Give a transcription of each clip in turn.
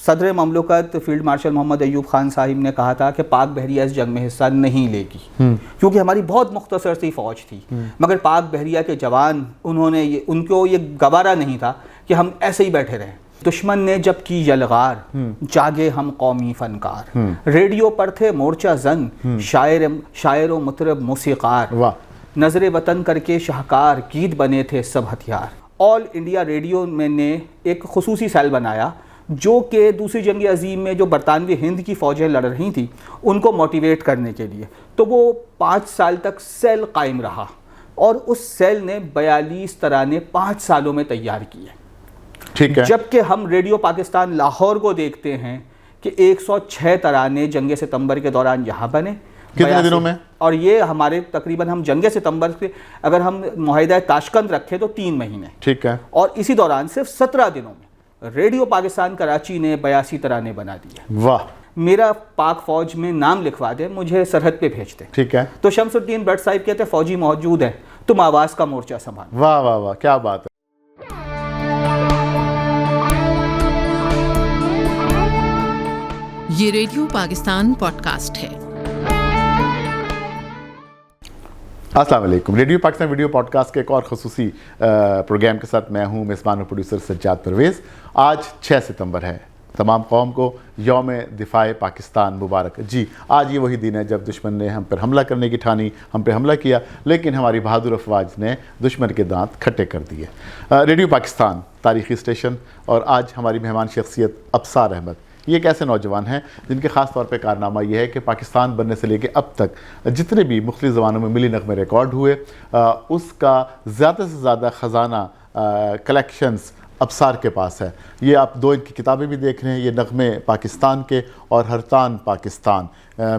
صدر مملکت field marshal محمد ایوب خان صاحب نے کہا تھا کہ پاک بحریہ اس جنگ میں حصہ نہیں لے گی کیونکہ ہماری بہت مختصر سی فوج تھی، مگر پاک بحریہ کے جوان ان کو یہ گوارا نہیں تھا کہ ہم ایسے ہی بیٹھے رہیں۔ دشمن نے جب کی یلغار جاگے ہم قومی فنکار، ریڈیو پر تھے مورچہ زن شاعر و مطرب موسیقار، نظر وطن کر کے شاہکار گیت بنے تھے سب ہتھیار۔ آل انڈیا ریڈیو میں نے ایک خصوصی سیل بنایا جو کہ دوسری جنگ عظیم میں جو برطانوی ہند کی فوجیں لڑ رہی تھیں ان کو موٹیویٹ کرنے کے لیے، تو وہ 5 سال تک سیل قائم رہا اور اس سیل نے 42 ترانے 5 سالوں میں تیار کیے۔ ٹھیک ہے، جبکہ ہم ریڈیو پاکستان لاہور کو دیکھتے ہیں کہ 106 ترانے جنگ ستمبر کے دوران یہاں بنے۔ کتنے دنوں میں؟ اور یہ ہمارے تقریباً ہم جنگ ستمبر سے اگر ہم معاہدہ تاشکند رکھے تو 3 مہینے، ٹھیک ہے، اور اسی دوران صرف 17 دنوں میں ریڈیو پاکستان کراچی نے 82 ترانے بنا دیے۔ واہ! میرا پاک فوج میں نام لکھوا دے، مجھے سرحد پہ بھیج دے۔ ٹھیک ہے، تو شمس الدین بٹ صاحب کہتے ہیں فوجی موجود ہے، تم آواز کا مورچہ سنبھالو۔ واہ واہ واہ، کیا بات ہے۔ یہ ریڈیو پاکستان پوڈ کاسٹ ہے۔ السلام علیکم، radio Pakistan video podcast کے ایک اور خصوصی پروگرام کے ساتھ میں ہوں میزبان و پروڈیوسر سجاد پرویز۔ آج 6 ستمبر ہے، تمام قوم کو یوم دفاع پاکستان مبارک۔ جی، آج یہ وہی دن ہے جب دشمن نے ہم پر حملہ کرنے کی ٹھانی، ہم پہ حملہ کیا، لیکن ہماری بہادر افواج نے دشمن کے دانت کھٹے کر دیے۔ ریڈیو پاکستان تاریخی اسٹیشن، اور آج ہماری مہمان شخصیت ابصار احمد، یہ ایک ایسے نوجوان ہیں جن کے خاص طور پہ کارنامہ یہ ہے کہ پاکستان بننے سے لے کے اب تک جتنے بھی مختلف زبانوں میں ملی نغمے ریکارڈ ہوئے، اس کا زیادہ سے زیادہ خزانہ کلیکشنز ابصار کے پاس ہے۔ یہ آپ 2 ان کی کتابیں بھی دیکھ رہے ہیں، یہ نغمے پاکستان کے اور ہرتان پاکستان،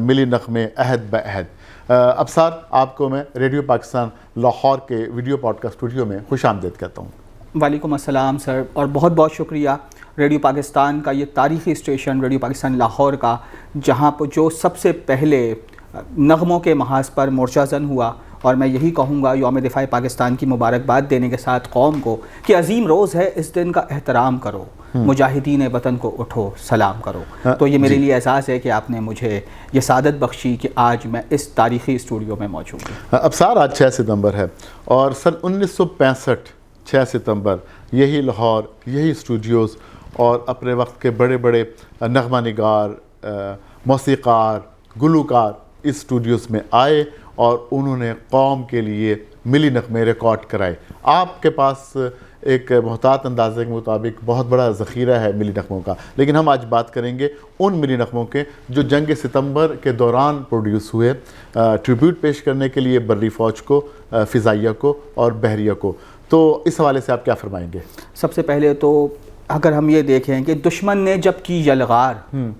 ملی نغمے عہد بعہد۔ ابصار، آپ کو میں ریڈیو پاکستان لاہور کے ویڈیو پوڈ کاسٹ اسٹوڈیو میں خوش آمدید کہتا ہوں۔ وعلیکم السلام سر، اور بہت بہت شکریہ ریڈیو پاکستان کا، یہ تاریخی اسٹیشن ریڈیو پاکستان لاہور کا، جہاں پر جو سب سے پہلے نغموں کے محاذ پر مورچہ زن ہوا، اور میں یہی کہوں گا یوم دفاع پاکستان کی مبارکباد دینے کے ساتھ قوم کو کہ عظیم روز ہے، اس دن کا احترام کرو، مجاہدین وطن کو اٹھو سلام کرو۔ تو یہ میرے لیے احساس ہے کہ آپ نے مجھے یہ سعادت بخشی کہ آج میں اس تاریخی اسٹوڈیو میں موجود ہوں۔ ابصار، آج 6 ستمبر ہے اور سن 1965 6 ستمبر یہی لاہور، یہی اسٹوڈیوز اور اپنے وقت کے بڑے بڑے نغمہ نگار، موسیقار، گلوکار اس اسٹوڈیوز میں آئے اور انہوں نے قوم کے لیے ملی نغمے ریکارڈ کرائے۔ آپ کے پاس ایک محتاط اندازے کے مطابق بہت بڑا ذخیرہ ہے ملی نغموں کا، لیکن ہم آج بات کریں گے ان ملی نغموں کے جو جنگ ستمبر کے دوران پروڈیوس ہوئے، ٹریبیوٹ پیش کرنے کے لیے بری فوج کو، فضائیہ کو اور بحریہ کو۔ تو اس حوالے سے آپ کیا فرمائیں گے؟ سب سے پہلے تو اگر ہم یہ دیکھیں کہ دشمن نے جب کی یلغار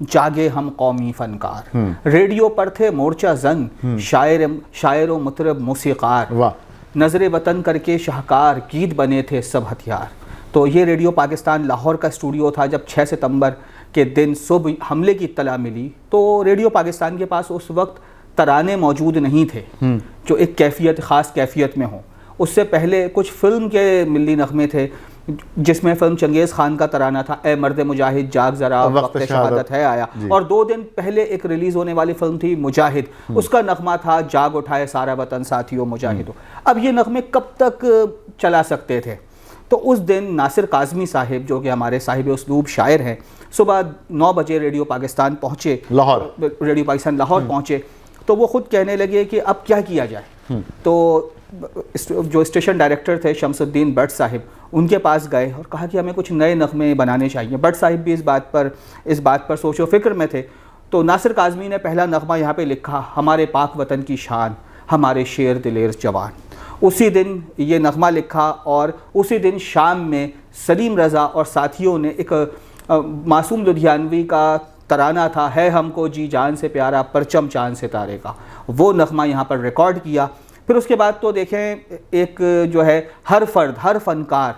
جاگے ہم قومی فنکار، ریڈیو پر تھے مورچہ زن شاعر و مطرب موسیقار، نظر وطن کر کے شاہکار گیت بنے تھے سب ہتھیار۔ تو یہ ریڈیو پاکستان لاہور کا اسٹوڈیو تھا۔ جب 6 ستمبر کے دن صبح حملے کی اطلاع ملی تو ریڈیو پاکستان کے پاس اس وقت ترانے موجود نہیں تھے جو ایک خاص کیفیت میں ہوں۔ اس سے پہلے کچھ فلم کے ملی نغمے تھے، جس میں فلم چنگیز خان کا ترانہ تھا اے مرد مجاہد جاگ ذرا وقت شہادت ہے آیا، اور 2 دن پہلے ایک ریلیز ہونے والی فلم تھی مجاہد، اس کا نغمہ تھا جاگ اٹھائے سارا وطن ساتھیوں مجاہدوں۔ اب یہ نغمے کب تک چلا سکتے تھے؟ تو اس دن ناصر کاظمی صاحب جو کہ ہمارے صاحب اسلوب شاعر ہیں، صبح 9 بجے ریڈیو پاکستان پہنچے، ریڈیو پاکستان لاہور پہنچے، تو وہ خود کہنے لگے کہ اب کیا کیا جائے۔ تو جو اسٹیشن ڈائریکٹر تھے شمس الدین بٹ صاحب، ان کے پاس گئے اور کہا کہ ہمیں کچھ نئے نغمے بنانے چاہیے۔ بٹ صاحب بھی اس بات پر سوچ و فکر میں تھے۔ تو ناصر کاظمی نے پہلا نغمہ یہاں پہ لکھا، ہمارے پاک وطن کی شان، ہمارے شیر دلیر جوان۔ اسی دن یہ نغمہ لکھا اور اسی دن شام میں سلیم رضا اور ساتھیوں نے ایک معصوم لدھیانوی کا ترانہ تھا ہے ہم کو جی جان سے پیارا پرچم چاند ستارے کا، وہ نغمہ یہاں پر ریکارڈ کیا۔ پھر اس کے بعد تو دیکھیں ایک جو ہے ہر فرد، ہر فنکار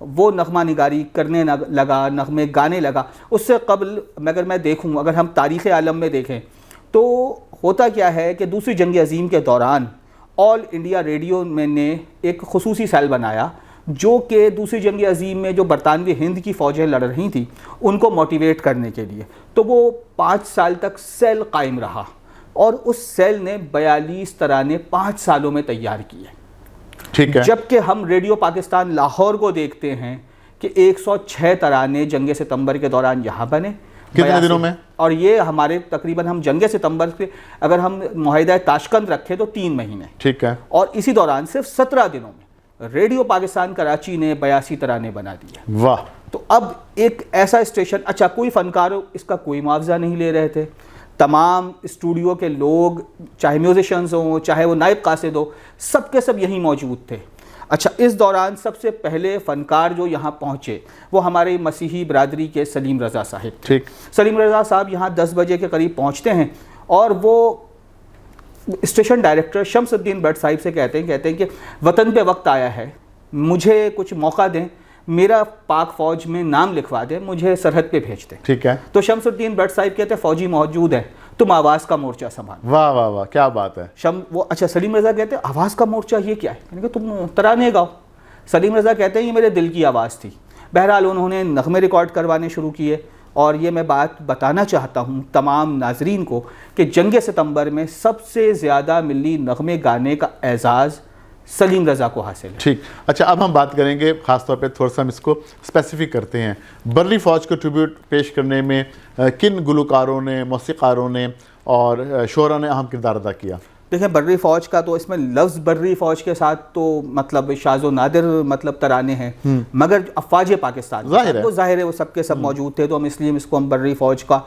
وہ نغمہ نگاری کرنے لگا، نغمے گانے لگا۔ اس سے قبل اگر میں دیکھوں، اگر ہم تاریخ عالم میں دیکھیں تو ہوتا کیا ہے کہ دوسری جنگ عظیم کے دوران آل انڈیا ریڈیو میں نے ایک خصوصی سیل بنایا جو کہ دوسری جنگ عظیم میں جو برطانوی ہند کی فوجیں لڑ رہی تھیں ان کو موٹیویٹ کرنے کے لیے. تو وہ 5 سال تک سیل قائم رہا اور اس سیل نے 42 ترانے 5 سالوں میں تیار کیے. ٹھیک ہے. جبکہ ہم ریڈیو پاکستان لاہور کو دیکھتے ہیں کہ 106 ترانے جنگ ستمبر کے دوران یہاں بنے. کتنے دنوں میں؟ اور یہ ہمارے تقریباً ہم جنگ ستمبر سے اگر ہم معاہدہ تاشقند رکھیں تو 3 مہینے. ٹھیک ہے. اور اسی دوران صرف 17 دنوں میں ریڈیو پاکستان کراچی نے 82 ترانے بنا دیے. واہ. تو اب ایک ایسا اسٹیشن, اچھا کوئی فنکار اس کا کوئی معاوضہ نہیں لے رہے تھے, تمام اسٹوڈیو کے لوگ چاہے میوزیشنز ہوں چاہے وہ نائب قاصد ہو سب کے سب یہیں موجود تھے. اچھا اس دوران سب سے پہلے فنکار جو یہاں پہنچے وہ ہمارے مسیحی برادری کے سلیم رضا صاحب. ٹھیک. سلیم رضا صاحب یہاں 10 بجے کے قریب پہنچتے ہیں اور وہ station director Shams Uddin but صاحب سے کہتے ہیں کہ وطن پہ وقت آیا ہے, مجھے کچھ موقع دیں, میرا پاک فوج میں نام لکھوا دیں, مجھے سرحد پہ بھیج دیں. ٹھیک ہے. تو شمس الدین بٹ صاحب کہتے ہیں فوجی موجود ہے, تم آواز کا مورچہ سنبھالو. واہ واہ واہ, کیا بات ہے. اچھا سلیم رضا کہتے ہیں آواز کا مورچہ یہ کیا ہے, یعنی کہ تم ترانے گاؤ. سلیم رضا کہتے ہیں یہ میرے دل کی آواز تھی. بہرحال انہوں نے نغمے ریکارڈ کروانے شروع کیے اور یہ میں بات بتانا چاہتا ہوں تمام ناظرین کو کہ جنگ ستمبر میں سب سے زیادہ ملی نغمے گانے کا اعزاز سلیم رضا کو حاصل ہے. ٹھیک. اچھا اب ہم بات کریں گے خاص طور پہ تھوڑا سا ہم اس کو اسپیسیفک کرتے ہیں. برلی فوج کو ٹریبیوٹ پیش کرنے میں کن گلوکاروں نے, موسیقاروں نے اور شعراء نے اہم کردار ادا کیا؟ دیکھیں برری فوج کا تو اس میں لفظ برری فوج کے ساتھ تو مطلب شاذ و نادر مطلب ترانے ہیں, مگر افواج پاکستان وہ ظاہر ہے وہ سب کے سب موجود تھے, تو ہم اس لیے اس کو ہم برری فوج کا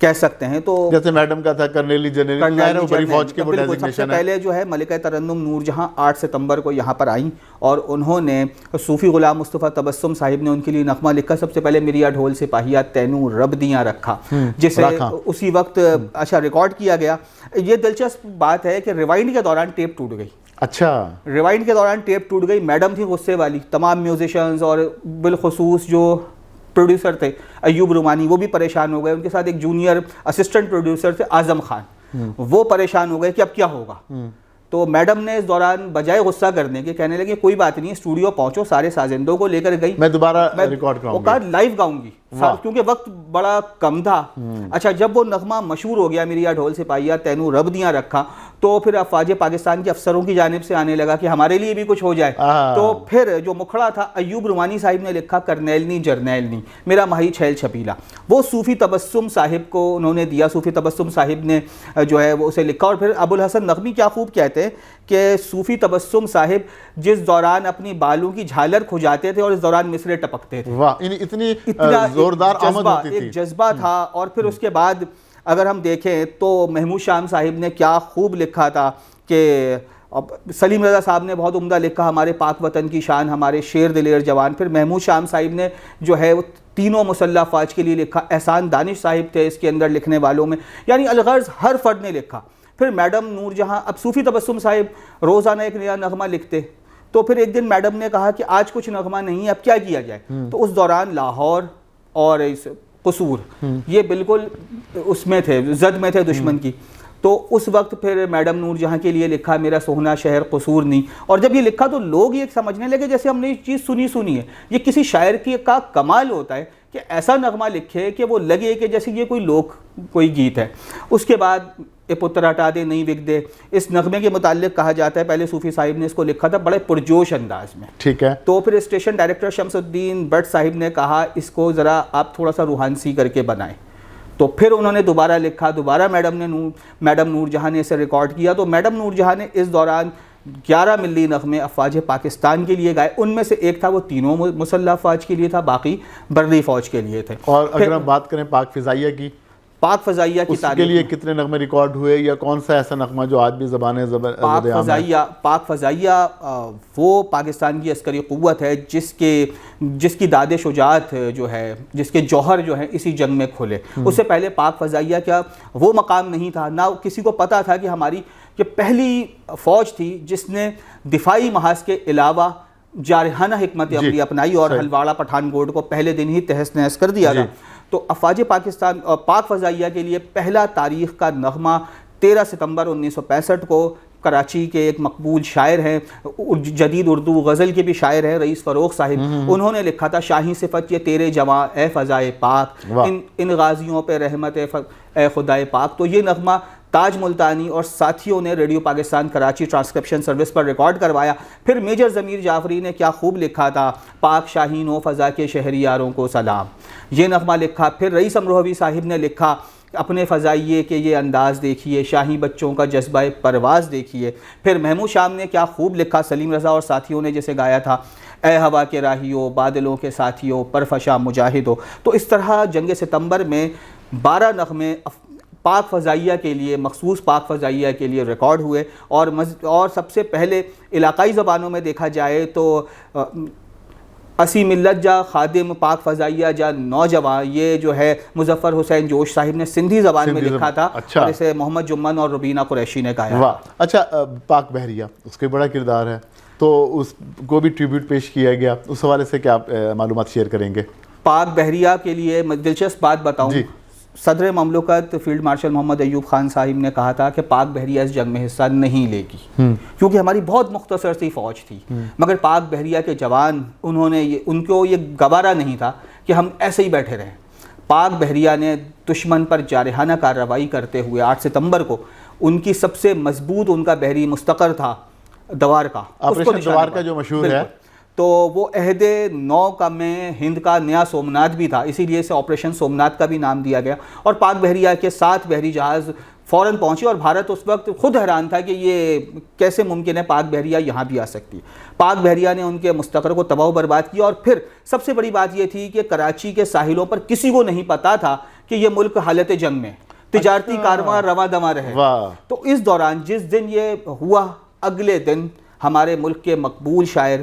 کہہ سکتے ہیں. تو جیسے میڈم کا تھا کرنیلی جنرل, برری فوج کے وہ ڈیزگنیشن ہے. سب سے پہلے جو ہے ملکہ ترنم نور جہاں 8 ستمبر کو یہاں پر آئیں اور انہوں نے صوفی غلام مصطفیٰ تبسم صاحب نے ان کے لیے نغمہ لکھا. سب سے پہلے مریا ڈھول سپاہیہ تینوں رب دیاں رکھا, جسے اسی وقت اچھا ریکارڈ کیا گیا. یہ دلچسپ بات ہے کہ ریوائنڈ کے دوران ٹیپ ٹوٹ گئی. اچھا ریوائنڈ کے دوران ٹیپ ٹوٹ گئی. میڈم تھی غصے والی, تمام میوزیشنز اور بالخصوص جو پروڈیوسر تھے ایوب رومانی وہ بھی پریشان ہو گئے. ان کے ساتھ ایک جونیئر اسسٹنٹ پروڈیوسر تھے اعظم خان, وہ پریشان ہو گئے کہ اب کیا ہوگا. تو میڈم نے اس دوران بجائے غصہ کرنے کے کہنے لگے کوئی بات نہیں, اسٹوڈیو پہنچو, سارے سازندوں کو لے کر گئی, میں دوبارہ ریکارڈ کراؤں گی, وہ کہا لائیو گاؤں گی کیونکہ وقت بڑا کم تھا. اچھا جب وہ نغمہ مشہور ہو گیا مریا ڈھول سپاہیہ تینوں رب دیاں رکھا, تو پھر افواج پاکستان کے افسروں کی جانب سے آنے لگا کہ ہمارے لیے بھی کچھ ہو جائے. تو پھر جو مکھڑا تھا ایوب رومانی صاحب نے لکھا کرنیلنی جرنیلنی میرا ماہی چھیل چھپیلا, وہ صوفی تبسم صاحب کو انہوں نے دیا. صوفی تبسم صاحب نے جو ہے وہ اسے لکھا. اور پھر ابو الحسن نقوی کیا خوب کہتے ہیں کہ صوفی تبسم صاحب جس دوران اپنی بالوں کی جھالر کھجاتے تھے اور اس دوران مصرے ٹپکتے تھے, اتنی زوردار آمد ہوتی تھی, ایک جذبہ تھا. اور پھر اس کے بعد اگر ہم دیکھیں تو محمود شام صاحب نے کیا خوب لکھا تھا کہ سلیم رضا صاحب نے بہت عمدہ لکھا ہمارے پاک وطن کی شان ہمارے شیر دلیر جوان. پھر محمود شام صاحب نے جو ہے وہ تینوں مسلح افواج کے لیے لکھا. احسان دانش صاحب تھے اس کے اندر لکھنے والوں میں, یعنی الغرض ہر فرد نے لکھا. پھر میڈم نور جہاں, اب صوفی تبسم صاحب روزانہ ایک نیا نغمہ لکھتے, تو پھر ایک دن میڈم نے کہا کہ آج کچھ نغمہ نہیں ہے, اب کیا کیا جائے. تو اس دوران لاہور اور قصور یہ بالکل اس میں تھے, زد میں تھے دشمن کی. تو اس وقت پھر میڈم نور جہاں کے لیے لکھا میرا سوہنا شہر قصور نہیں. اور جب یہ لکھا تو لوگ یہ سمجھنے لگے جیسے ہم نے یہ چیز سنی ہے. یہ کسی شاعر کا کمال ہوتا ہے کہ ایسا نغمہ لکھے کہ وہ لگے کہ جیسے یہ کوئی گیت ہے. اس کے بعد اے پتر ہٹا دے نہیں وک دے, اس نغمے کے متعلق کہا جاتا ہے پہلے صوفی صاحب نے اس کو لکھا تھا بڑے پرجوش انداز میں. ٹھیک ہے. تو پھر station director Shams Uddin but صاحب نے کہا اس کو ذرا آپ تھوڑا سا روحانسی کر کے بنائیں. تو پھر انہوں نے دوبارہ لکھا, دوبارہ میڈم نور جہاں نے اسے ریکارڈ کیا. تو میڈم نور جہاں نے اس دوران 11 ملی نغمے افواج پاکستان کے لیے گائے. ان میں سے ایک تھا وہ تینوں مسلح افواج کے لیے تھا, باقی برری فوج کے لیے تھے. اور اگر ہم بات کریں پاک فضائیہ کی, پاک فضائیہ کی تاریخ کے لیے کتنے نغمے ریکارڈ ہوئے, یا کون سا ایسا نغمہ جو آج بھی زبانیں پاک فضائیہ وہ پاکستان کی عسکری قوت ہے جس کی داد شجاعت جو ہے, جس کے جوہر جو ہیں اسی جنگ میں کھلے. اس سے پہلے پاک فضائیہ کیا وہ مقام نہیں تھا, نہ کسی کو پتا تھا کہ ہماری یہ پہلی فوج تھی جس نے دفاعی محاذ کے علاوہ جارحانہ حکمت عملی اپنائی اور ہلواڑہ پٹھان کوٹ کو پہلے دن ہی تہس نہس کر دیا تھا. تو افواج پاکستان اور پاک فضائیہ کے لیے پہلا تاریخ کا نغمہ 13 ستمبر 1965 کو کراچی کے ایک مقبول شاعر ہیں, جدید اردو غزل کے بھی شاعر ہیں, رئیس فروغ صاحب, انہوں نے لکھا تھا شاہی صفت یہ تیرے جواں اے فضائے پاک, ان غازیوں پہ رحمت اے خدائے پاک. تو یہ نغمہ تاج ملتانی اور ساتھیوں نے radio Pakistan Karachi transcription service پر ریکارڈ کروایا. پھر میجر ضمیر جعفری نے کیا خوب لکھا تھا, پاک شاہین و فضا کے شہریاروں کو سلام, یہ نغمہ لکھا. پھر رئیس امروہوی صاحب نے لکھا اپنے فضائیے کے یہ انداز دیکھیے, شاہی بچوں کا جذبہ پرواز دیکھیے. پھر محمود شام نے کیا خوب لکھا, سلیم رضا اور ساتھیوں نے جسے گایا تھا, اے ہوا کے راہیوں بادلوں کے ساتھیوں پرفشاں مجاہدوں. تو اس طرح جنگ ستمبر میں 12 نغمے پاک فضائیہ کے لیے, مخصوص پاک فضائیہ کے لیے ریکارڈ ہوئے. اور سب سے پہلے علاقائی زبانوں میں دیکھا جائے تو اسی ملت جا خادم پاک فضائیہ جا نوجوان, یہ جو ہے مظفر حسین جوش صاحب نے سندھی زبان میں لکھا تھا, اور اسے محمد جمن اور ربینہ قریشی نے گایا. واہ, اچھا, پاک بحریہ اس کے بڑا کردار ہے, تو اس کو بھی ٹریبیوٹ پیش کیا گیا, اس حوالے سے کیا معلومات شیئر کریں گے؟ پاک بحریہ کے لیے میں دلچسپ بات بتاؤں, صدر مملکت فیلڈ مارشل محمد ایوب خان صاحب نے کہا تھا کہ پاک بحریہ اس جنگ میں حصہ نہیں لے گی, کیونکہ ہماری بہت مختصر سی فوج تھی. مگر پاک بحریہ کے جوان, ان کو یہ گوارا نہیں تھا کہ ہم ایسے ہی بیٹھے رہیں. پاک بحریہ نے دشمن پر جارحانہ کارروائی کرتے ہوئے 8 ستمبر کو, ان کی سب سے مضبوط ان کا بحری مستقر تھا دوارکا, آپریشن دوارکا جو مشہور ہے, تو وہ عہد 9 کا میں ہند کا نیا سومناتھ بھی تھا, اسی لیے اسے آپریشن سومناتھ کا بھی نام دیا گیا. اور پاک بحریہ کے 7 بحری جہاز فوراً پہنچے, اور بھارت اس وقت خود حیران تھا کہ یہ کیسے ممکن ہے پاک بحریہ یہاں بھی آ سکتی ہے. پاک بحریہ نے ان کے مستقر کو تباہ و برباد کیا. اور پھر سب سے بڑی بات یہ تھی کہ کراچی کے ساحلوں پر کسی کو نہیں پتا تھا کہ یہ ملک حالت جنگ میں, تجارتی کارواں رواں دواں رہے. تو اس دوران جس دن یہ ہوا, اگلے دن ہمارے ملک کے مقبول شاعر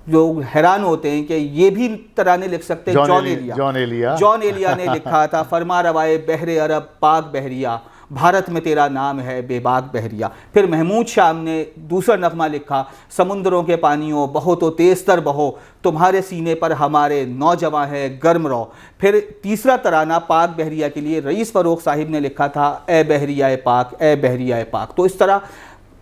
جو حیران ہوتے ہیں کہ یہ بھی ترانے لکھ سکتے ہیں, جان ایلیا نے لکھا تھا, فرما روائے بحر عرب پاک بحریہ, بھارت میں تیرا نام ہے بے باک بحریہ. پھر محمود شام نے دوسرا نغمہ لکھا, سمندروں کے پانیوں بہو تو تیز تر بہو, تمہارے سینے پر ہمارے نوجواں ہے گرم رو. پھر تیسرا ترانہ پاک بحریہ کے لیے رئیس فروغ صاحب نے لکھا تھا, اے بحریہ پاک اے بحریہ پاک. تو اس طرح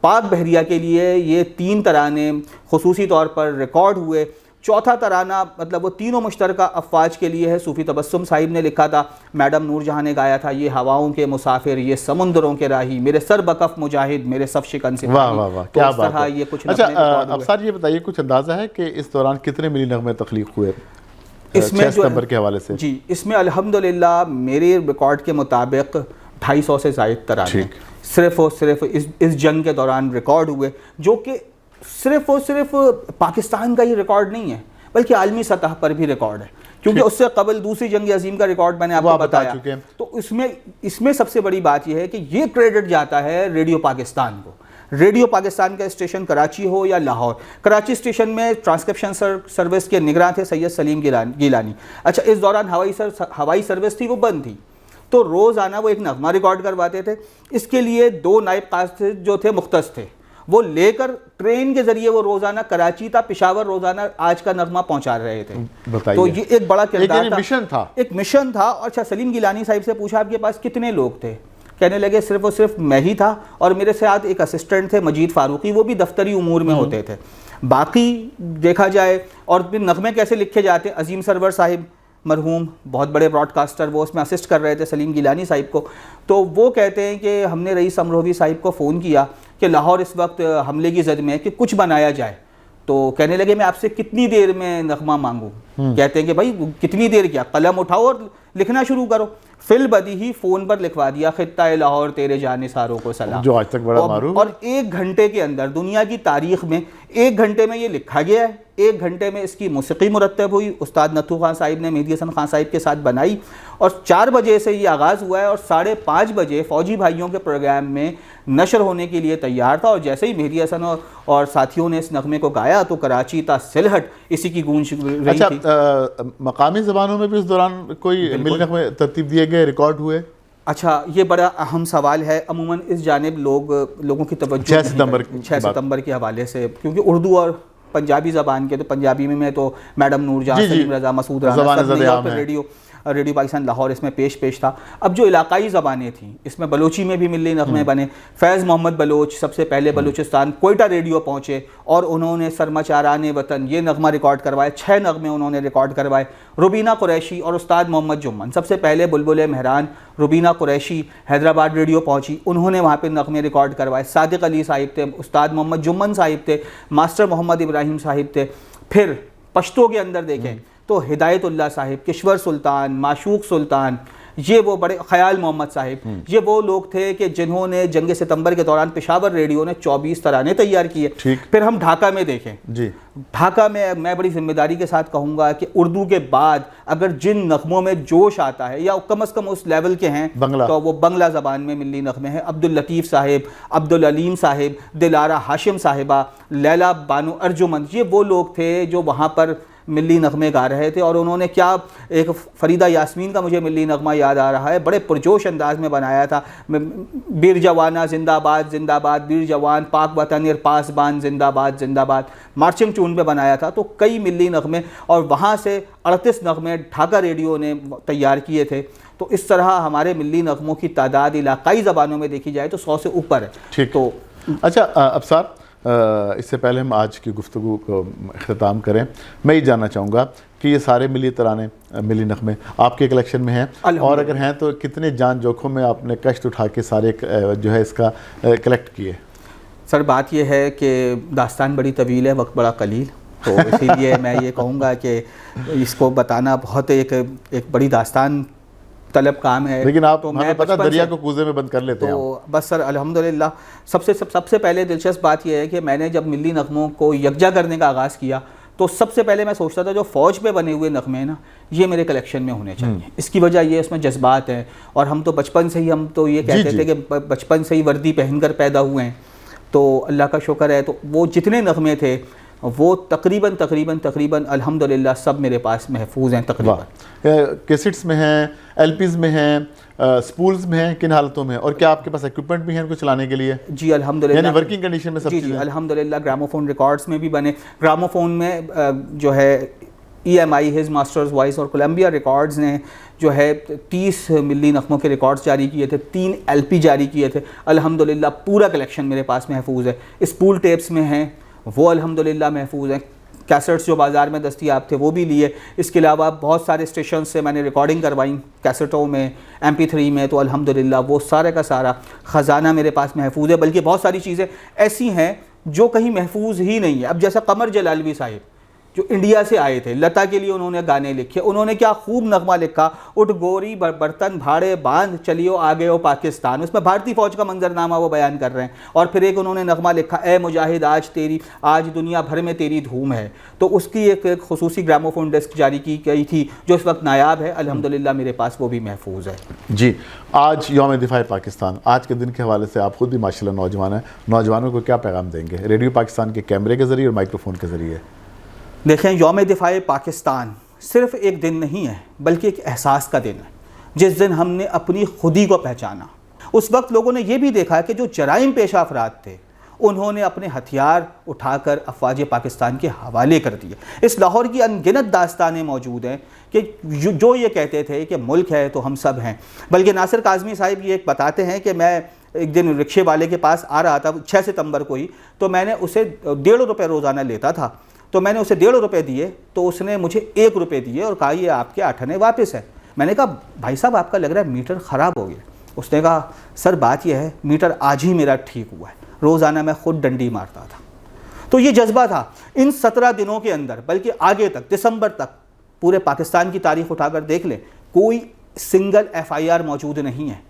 پاک بحریہ کے لیے یہ 3 ترانے خصوصی طور پر ریکارڈ ہوئے. چوتھا ترانہ مطلب وہ تینوں مشترکہ افواج کے لیے ہے, صوفی تبسم صاحب نے لکھا تھا, میڈم نور جہاں نے گایا تھا, یہ ہواؤں کے مسافر یہ سمندروں کے راہی, میرے سر بکف مجاہد میرے صف شکن سے. واہ واہ واہ, کیا بات ہے. یہ کچھ اچھا افسر یہ بتائیے, کچھ اندازہ ہے کہ اس دوران کتنے ملی نغمے تخلیق ہوئے اس میں 6 ستمبر کے حوالے سے؟ جی, اس میں الحمدللہ میرے ریکارڈ کے مطابق 250 سے زائد ترانے صرف اور صرف اس جنگ کے دوران ریکارڈ ہوئے, جو کہ صرف اور صرف پاکستان کا ہی ریکارڈ نہیں ہے بلکہ عالمی سطح پر بھی ریکارڈ ہے, کیونکہ اس سے قبل دوسری جنگ عظیم کا ریکارڈ میں نے آپ کو بتایا. تو اس میں سب سے بڑی بات یہ ہے کہ یہ کریڈٹ جاتا ہے ریڈیو پاکستان کو. ریڈیو پاکستان کا اسٹیشن کراچی ہو یا لاہور, کراچی اسٹیشن میں ٹرانسکرپشن سروس کے نگراں تھے سید سلیم گیلانی. اچھا, اس دوران ہوائی سروس تھی وہ بند تھی, تو روزانہ وہ ایک نغمہ ریکارڈ کرواتے تھے. اس کے لیے 2 نائب قاصد جو تھے مختص تھے, وہ لے کر ٹرین کے ذریعے وہ روزانہ کراچی تا پشاور روزانہ آج کا نغمہ پہنچا رہے تھے. تو یہ ایک بڑا کردار تھا, ایک مشن تھا. اچھا, سلیم گیلانی صاحب سے پوچھا آپ کے پاس کتنے لوگ تھے, کہنے لگے صرف اور صرف میں ہی تھا اور میرے ساتھ ایک اسسٹنٹ تھے مجید فاروقی, وہ بھی دفتری امور میں ہوتے تھے. باقی دیکھا جائے اور پھر نغمے کیسے لکھے جاتے, عظیم سرور صاحب مرحوم بہت بڑے براڈ کاسٹر, وہ اس میں اسسٹ کر رہے تھے سلیم گیلانی صاحب کو. تو وہ کہتے ہیں کہ ہم نے رئیس امروہوی صاحب کو فون کیا کہ لاہور اس وقت حملے کی زد میں ہے کہ کچھ بنایا جائے. تو کہنے لگے میں آپ سے کتنی دیر میں نغمہ مانگوں. کہتے ہیں کہ بھائی کتنی دیر کیا, قلم اٹھاؤ اور لکھنا شروع کرو. فل بدی ہی فون پر لکھوا دیا, خطہ لاہور تیرے جانثاروں کو سلام, جو آج تک بڑا معروف. اور 1 گھنٹے کے اندر دنیا کی تاریخ میں 1 گھنٹے میں یہ لکھا گیا ہے. 1 گھنٹے میں اس کی موسیقی مرتب ہوئی, استاد نتھو خان صاحب نے مہدی حسن خان صاحب کے ساتھ بنائی, اور 4 بجے سے یہ آغاز ہوا ہے اور 5:30 بجے فوجی بھائیوں کے پروگرام میں نشر ہونے کے لیے تیار تھا. اور جیسے ہی مہدی حسن اور ساتھیوں نے اس نغمے کو گایا تو کراچی تا سلہٹ اسی کی گونج رہی تھی. مقامی زبانوں میں بھی اس دوران کوئی ملی نغمے ترتیب دیے گئے, ریکارڈ ہوئے؟ اچھا, یہ بڑا اہم سوال ہے. عموماً اس جانب لوگوں کی توجہ 6 ستمبر کے حوالے سے, کیونکہ اردو اور پنجابی زبان کے, تو پنجابی میں تو میڈم نور جہاں, سلیم رضا, مسعود رانا, ریڈیو ریڈیو پاکستان لاہور اس میں پیش تھا. اب جو علاقائی زبانیں تھیں اس میں بلوچی میں بھی ملی نغمے بنے. فیض محمد بلوچ سب سے پہلے بلوچستان کوئٹہ ریڈیو پہنچے اور انہوں نے سرما چاران وطن یہ نغمہ ریکارڈ کروائے. 6 نغمے انہوں نے ریکارڈ کروائے. روبینہ قریشی اور استاد محمد جمن سب سے پہلے بلبل مہران روبینہ قریشی حیدرآباد ریڈیو پہنچی, انہوں نے وہاں پہ نغمے ریکارڈ کروائے. صادق علی صاحب تھے, استاد محمد جمن صاحب تھے, ماسٹر محمد ابراہیم صاحب تھے. پھر پشتو کے اندر دیکھیں تو ہدایت اللہ صاحب, کشور سلطان, معشوق سلطان, یہ وہ بڑے, خیال محمد صاحب, یہ وہ لوگ تھے کہ جنہوں نے جنگ ستمبر کے دوران پشاور ریڈیو نے 24 ترانے تیار کیے. پھر ہم ڈھاکہ میں دیکھیں, ڈھاکہ میں بڑی ذمہ داری کے ساتھ کہوں گا کہ اردو کے بعد اگر جن نغموں میں جوش آتا ہے یا کم از کم اس لیول کے ہیں تو وہ بنگلہ زبان میں ملی نغمے ہیں. عبداللطیف صاحب, عبدالعلیم صاحب, دلارہ ہاشم صاحبہ, لیلا بانو ارجمند, یہ وہ لوگ تھے جو وہاں پر ملی نغمے گا رہے تھے. اور انہوں نے کیا, ایک فریدہ یاسمین کا مجھے ملی نغمہ یاد آ رہا ہے, بڑے پرجوش انداز میں بنایا تھا. بیر جوانہ زندہ آباد زندہ آباد, بیر جوان پاک وطن پاسبان زندہ آباد زندہ آباد, مارچنگ ٹون پہ بنایا تھا. تو کئی ملی نغمے, اور وہاں سے 38 نغمے ڈھاکہ ریڈیو نے تیار کیے تھے. تو اس طرح ہمارے ملی نغموں کی تعداد علاقائی زبانوں میں دیکھی جائے تو 100 سے اوپر ہے. تو اچھا ابصار, اس سے پہلے ہم آج کی گفتگو کو اختتام کریں, میں یہ جاننا چاہوں گا کہ یہ سارے ملی ترانے, ملی نغمے آپ کے کلیکشن میں ہیں, اور اگر ہیں تو کتنے جان جوکھوں میں آپ نے کشت اٹھا کے سارے جو ہے اس کا کلیکٹ کیے؟ سر بات یہ ہے کہ داستان بڑی طویل ہے, وقت بڑا قلیل, تو اسی لیے میں یہ کہوں گا کہ اس کو بتانا بہت ایک بڑی داستان طلب کام ہے. لیکن آپ ہمیں پتہ دریا کو کوزے میں بند کر لیتے ہیں. تو بس سر الحمدللہ سب سے پہلے دلچسپ بات یہ ہے کہ میں نے جب ملی نغموں کو یکجا کرنے کا آغاز کیا تو سب سے پہلے میں سوچتا تھا جو فوج پہ بنے ہوئے نغمے ہیں نا, یہ میرے کلیکشن میں ہونے چاہیے. اس کی وجہ یہ اس میں جذبات ہیں, اور ہم تو بچپن سے ہی ہم تو یہ کہتے تھے کہ بچپن سے ہی وردی پہن کر پیدا ہوئے ہیں, تو اللہ کا شکر ہے. تو وہ جتنے نغمے تھے وہ تقریباً الحمدللہ سب میرے پاس محفوظ ہیں تقریباً. کیسٹس میں ہیں, ایل پیز میں ہیں, سپولز میں ہیں, کن حالتوں میں, اور کیا آپ کے پاس ایکوپمنٹ بھی ہیں ان کو چلانے کے لیے؟ جی الحمدللہ, یعنی ورکنگ کنڈیشن میں سب چیزیں؟ جی الحمدللہ گراموفون ریکارڈز میں بھی بنے. گراموفون میں جو ہے EMI ہز ماسٹرز وائس اور کولمبیا ریکارڈز نے جو ہے 30 ملی نغموں کے ریکارڈز جاری کیے تھے, 3 LP جاری کیے تھے. الحمدللہ پورا کلیکشن میرے پاس محفوظ ہے. اسپول ٹیپس میں ہیں وہ الحمدللہ محفوظ ہیں. کیسٹس جو بازار میں دستیاب تھے وہ بھی لیے. اس کے علاوہ بہت سارے اسٹیشنز سے میں نے ریکارڈنگ کروائیں کیسٹوں میں, MP3 میں, تو الحمدللہ وہ سارے کا سارا خزانہ میرے پاس محفوظ ہے. بلکہ بہت ساری چیزیں ایسی ہیں جو کہیں محفوظ ہی نہیں ہے. اب جیسا قمر جلالوی صاحب جو انڈیا سے آئے تھے, لتا کے لیے انہوں نے گانے لکھے, انہوں نے کیا خوب نغمہ لکھا, اٹھ گوری برتن بھاڑے باندھ چلیو آگے ہو پاکستان. اس میں بھارتی فوج کا منظرنامہ وہ بیان کر رہے ہیں. اور پھر ایک انہوں نے نغمہ لکھا, اے مجاہد آج دنیا بھر میں تیری دھوم ہے. تو اس کی ایک خصوصی گراموفون ڈسک جاری کی گئی تھی جو اس وقت نایاب ہے. الحمدللہ میرے پاس وہ بھی محفوظ ہے. جی آج یوم دفاع پاکستان, آج کے دن کے حوالے سے آپ خود بھی ماشاءاللہ نوجوان ہیں, نوجوانوں کو کیا پیغام دیں گے ریڈیو پاکستان کے کیمرے کے ذریعے اور مائکرو فون کے ذریعے؟ دیکھیں, یوم دفاع پاکستان صرف ایک دن نہیں ہے بلکہ ایک احساس کا دن ہے. جس دن ہم نے اپنی خودی کو پہچانا, اس وقت لوگوں نے یہ بھی دیکھا کہ جو جرائم پیشہ افراد تھے انہوں نے اپنے ہتھیار اٹھا کر افواج پاکستان کے حوالے کر دیے. اس لاہور کی انگنت داستانیں موجود ہیں کہ جو یہ کہتے تھے کہ ملک ہے تو ہم سب ہیں. بلکہ ناصر کاظمی صاحب یہ ایک بتاتے ہیں کہ میں ایک دن رکشے والے کے پاس آ رہا تھا 6 ستمبر کو ہی, تو میں نے اسے 1.5 روپے روزانہ لیتا تھا, تو میں نے اسے 1.5 روپے دیے تو اس نے مجھے 1 روپے دیے اور کہا یہ آپ کے 8 آنے واپس ہے. میں نے کہا بھائی صاحب آپ کا لگ رہا ہے میٹر خراب ہو گیا. اس نے کہا سر بات یہ ہے میٹر آج ہی میرا ٹھیک ہوا ہے, روزانہ میں خود ڈنڈی مارتا تھا. تو یہ جذبہ تھا. ان 17 دنوں کے اندر بلکہ آگے تک دسمبر تک پورے پاکستان کی تاریخ اٹھا کر دیکھ لیں, کوئی سنگل FIR موجود نہیں ہے.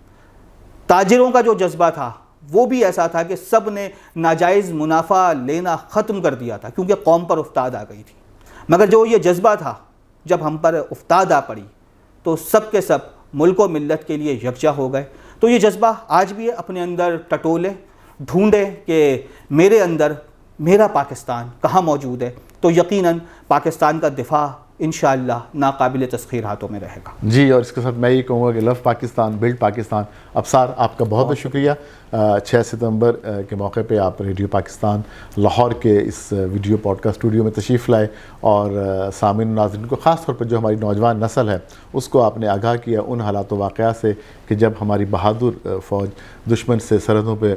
تاجروں کا جو جذبہ تھا وہ بھی ایسا تھا کہ سب نے ناجائز منافع لینا ختم کر دیا تھا کیونکہ قوم پر افتاد آ گئی تھی. مگر جو یہ جذبہ تھا جب ہم پر افتاد آ پڑی تو سب کے سب ملک و ملت کے لیے یکجا ہو گئے. تو یہ جذبہ آج بھی ہے, اپنے اندر ٹٹولے ڈھونڈے کہ میرے اندر میرا پاکستان کہاں موجود ہے. تو یقیناً پاکستان کا دفاع انشاءاللہ ناقابل تسخیر ہاتھوں میں رہے گا. جی، اور اس کے ساتھ میں یہ کہوں گا کہ لو پاکستان، بلڈ پاکستان. ابصار، آپ کا بہت بہت شکریہ. 6 ستمبر کے موقع پہ آپ ریڈیو پاکستان لاہور کے اس ویڈیو پوڈ کاسٹ اسٹوڈیو میں تشریف لائے اور سامعین ناظرین کو، خاص طور پر جو ہماری نوجوان نسل ہے، اس کو آپ نے آگاہ کیا ان حالات و واقعات سے کہ جب ہماری بہادر فوج دشمن سے سرحدوں پہ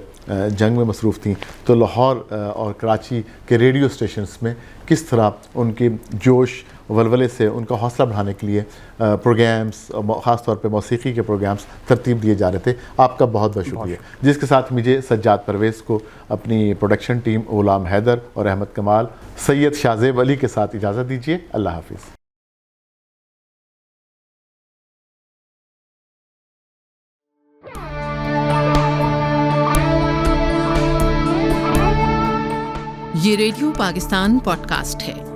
جنگ میں مصروف تھیں تو لاہور اور کراچی کے ریڈیو اسٹیشنز میں کس طرح ان کی جوش ولولے سے ان کا حوصلہ بڑھانے کے لیے پروگرامز، خاص طور پہ موسیقی کے پروگرامز ترتیب دیے جا رہے تھے. آپ کا بہت بہت شکریہ. جس کے ساتھ مجھے سجاد پرویز کو، اپنی پروڈکشن ٹیم غلام حیدر اور احمد کمال، سید شاہزیب علی کے ساتھ اجازت دیجیے. اللہ حافظ. یہ ریڈیو پاکستان پوڈ کاسٹ ہے.